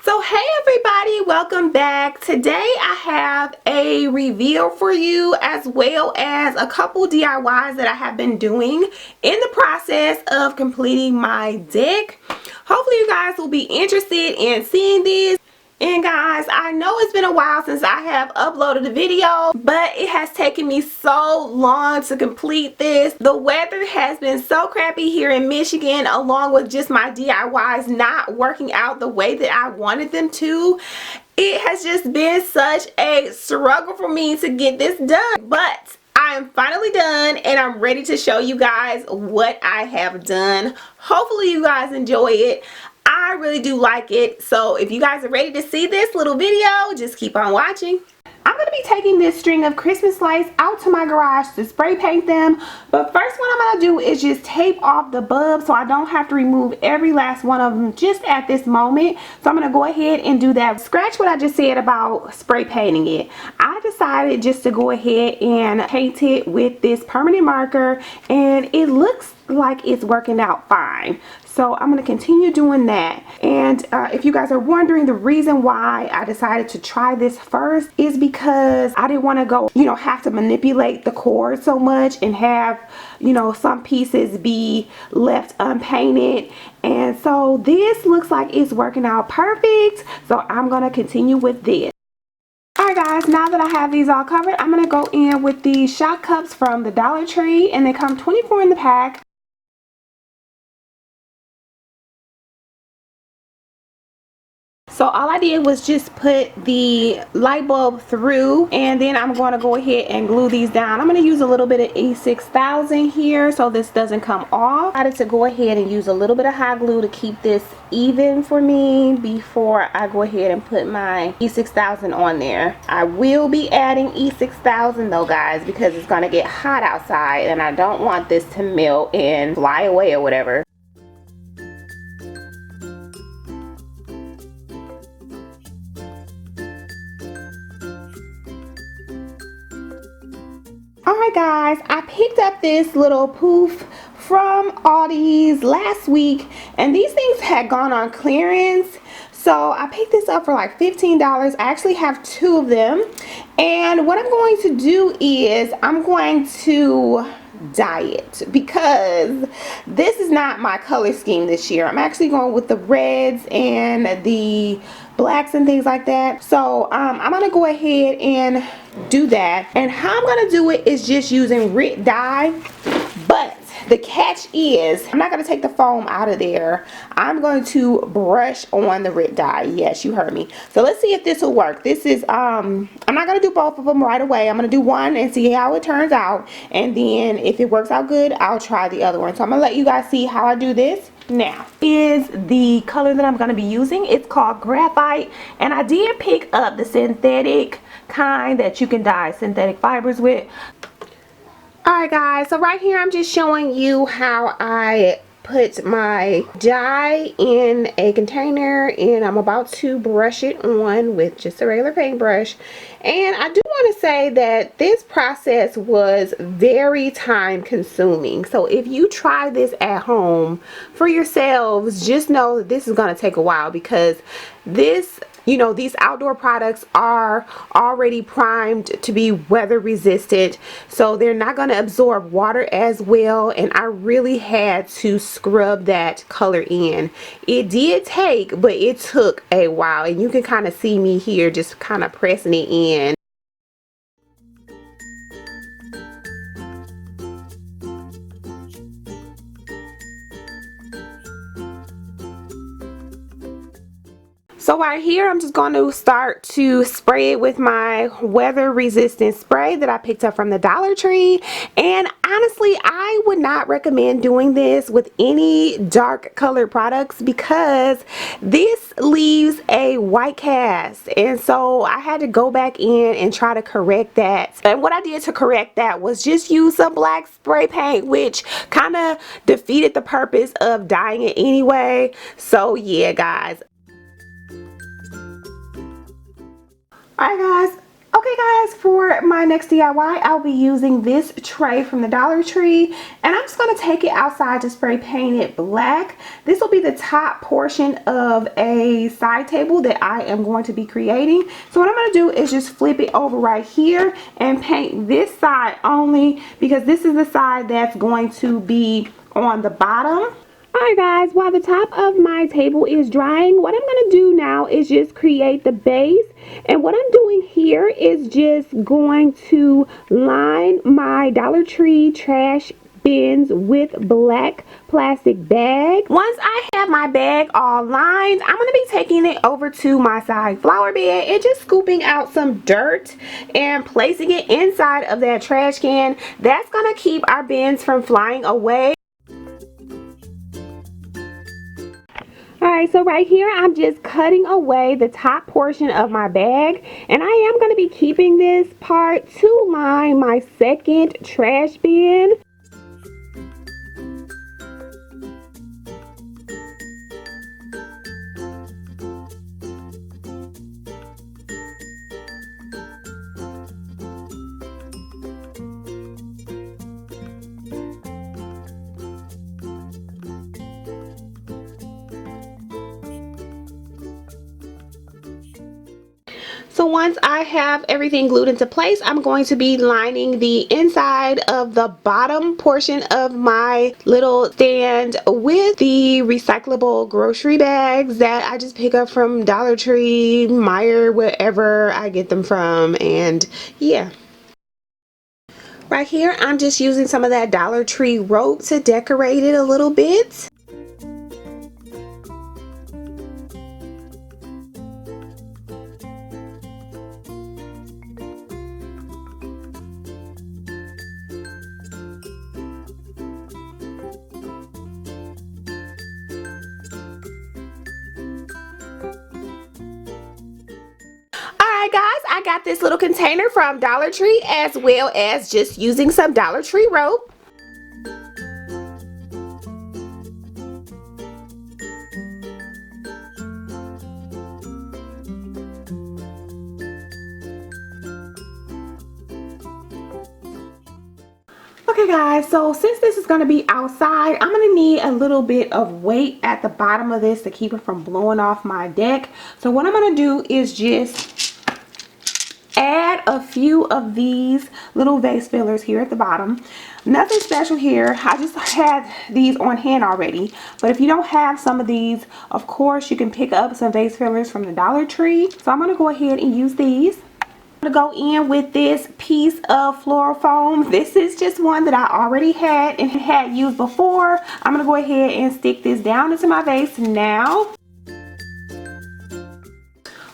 So hey everybody, welcome back. Today I have a review for you as well as a couple DIYs that I have been doing in the process of completing my deck. Hopefully you guys will be interested in seeing this. And guys, I know it's been a while since I have uploaded a video, but it has taken me so long to complete this. The weather has been so crappy here in Michigan, along with just my DIYs not working out the way that I wanted them to. It has just been such a struggle for me to get this done, but I am finally done and I'm ready to show you guys what I have done. Hopefully you guys enjoy it. I really do like it. So if you guys are ready to see this little video, just keep on watching. I'm going to be taking this string of Christmas lights out to my garage to spray paint them. But first what I'm going to do is just tape off the bulbs so I don't have to remove every last one of them just at this moment. So I'm going to go ahead and do that. Scratch what I just said about spray painting it. I decided just to go ahead and paint it with this permanent marker, and it looks like it's working out fine. So I'm going to continue doing that. And if you guys are wondering, the reason why I decided to try this first is because I didn't want to go, have to manipulate the cord so much and have, some pieces be left unpainted. And so this looks like it's working out perfect. So I'm going to continue with this. Alright guys, now that I have these all covered, I'm going to go in with these shot cups from the Dollar Tree, and they come 24 in the pack. So all I did was just put the light bulb through, and then I'm going to go ahead and glue these down. I'm going to use a little bit of E6000 here so this doesn't come off. I decided to go ahead and use a little bit of hot glue to keep this even for me before I go ahead and put my E6000 on there. I will be adding E6000 though guys, because it's going to get hot outside and I don't want this to melt and fly away or whatever. Alright guys, I picked up this little poof from Aldi's last week, and these things had gone on clearance. So I picked this up for like $15. I actually have two of them, and what I'm going to do is I'm going to dye it because this is not my color scheme this year. I'm actually going with the reds and the blacks and things like that. So I'm gonna go ahead and do that, and how I'm gonna do it is just using Rit dye. But the catch is I'm not going to take the foam out of there. I'm going to brush on the Rit dye. Yes, you heard me. So let's see if this will work. This is I'm not going to do both of them right away. I'm going to do one and see how it turns out, and then if it works out good, I'll try the other one. So I'm going to let you guys see how I do this. Now is the color that I'm going to be using. It's called Graphite, and I did pick up the synthetic kind that you can dye synthetic fibers with. Alright guys, so right here I'm just showing you how I put my dye in a container, and I'm about to brush it on with just a regular paintbrush. And I do want to say that this process was very time consuming. So if you try this at home for yourselves, just know that this is going to take a while, because this these outdoor products are already primed to be weather resistant, so they're not going to absorb water as well, and I really had to scrub that color in. It did take, but it took a while, and you can kind of see me here just kind of pressing it in. So right here, I'm just going to start to spray it with my weather resistant spray that I picked up from the Dollar Tree. And honestly, I would not recommend doing this with any dark colored products, because this leaves a white cast. And so I had to go back in and try to correct that. And what I did to correct that was just use some black spray paint, which kind of defeated the purpose of dyeing it anyway. So yeah guys. Alright guys, Okay guys, for my next DIY, I'll be using this tray from the Dollar Tree, and I'm just going to take it outside to spray paint it black. This will be the top portion of a side table that I am going to be creating. So what I'm going to do is just flip it over right here and paint this side only, because this is the side that's going to be on the bottom. Alright guys, while the top of my table is drying, what I'm going to do now is just create the base. And what I'm doing here is just going to line my Dollar Tree trash bins with black plastic bag. Once I have my bag all lined, I'm going to be taking it over to my side flower bed and just scooping out some dirt and placing it inside of that trash can. That's going to keep our bins from flying away. Alright, so right here I'm just cutting away the top portion of my bag, and I am going to be keeping this part to line my second trash bin. So once I have everything glued into place, I'm going to be lining the inside of the bottom portion of my little stand with the recyclable grocery bags that I just pick up from Dollar Tree, Meijer, wherever I get them from, and yeah. Right here, I'm just using some of that Dollar Tree rope to decorate it a little bit. Alright guys, I got this little container from Dollar Tree, as well as just using some Dollar Tree rope. Okay guys, so since this is going to be outside, I'm going to need a little bit of weight at the bottom of this to keep it from blowing off my deck. So what I'm going to do is just add a few of these little vase fillers here at the bottom. Nothing special here. I just had these on hand already. But if you don't have some of these, of course you can pick up some vase fillers from the Dollar Tree. So I'm going to go ahead and use these. I'm going to go in with this piece of floral foam. This is just one that I already had and had used before. I'm going to go ahead and stick this down into my vase now.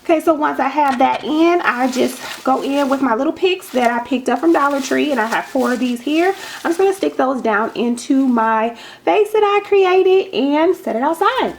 Okay, so once I have that in, I just go in with my little picks that I picked up from Dollar Tree, and I have 4 of these here. I'm just going to stick those down into my vase that I created and set it outside.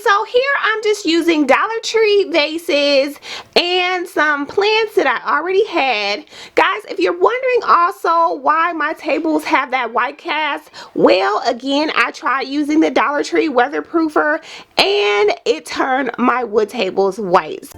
So here I'm just using Dollar Tree vases and some plants that I already had. Guys, if you're wondering also why my tables have that white cast, well, again, I tried using the Dollar Tree weatherproofer and it turned my wood tables white.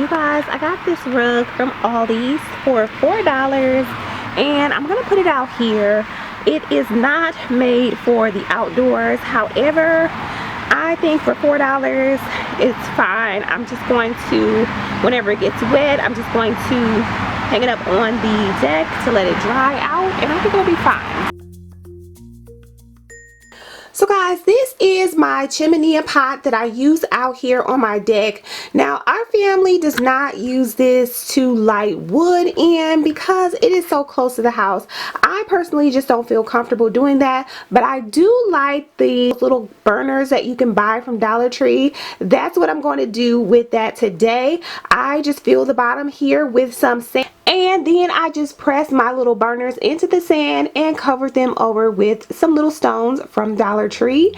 guys, I got this rug from Aldi's for $4 and I'm gonna put it out here. It is not made for the outdoors. However, I think for $4 it's fine. I'm just going to, whenever it gets wet, I'm just going to hang it up on the deck to let it dry out, and I think it'll be fine. So guys, this is my chimney pot that I use out here on my deck. Now, our family does not use this to light wood in because it is so close to the house. I personally just don't feel comfortable doing that, but I do like the little burners that you can buy from Dollar Tree. That's what I'm going to do with that today. I just fill the bottom here with some sand, and then I just press my little burners into the sand and cover them over with some little stones from Dollar Tree.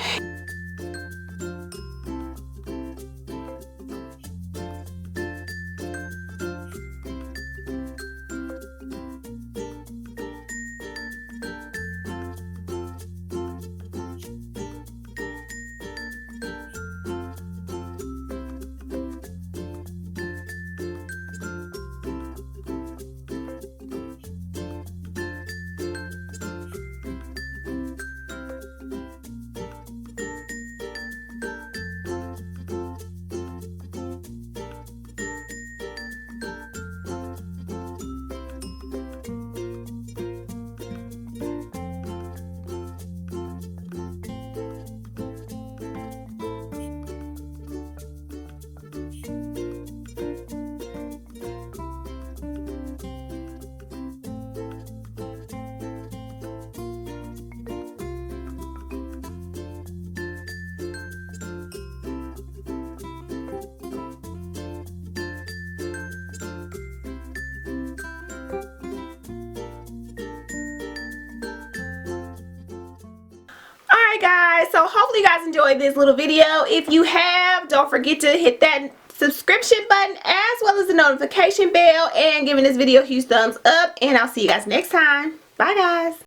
Alright guys, so hopefully you guys enjoyed this little video. If you have, don't forget to hit that subscription button as well as the notification bell and giving this video a huge thumbs up, and I'll see you guys next time. Bye guys.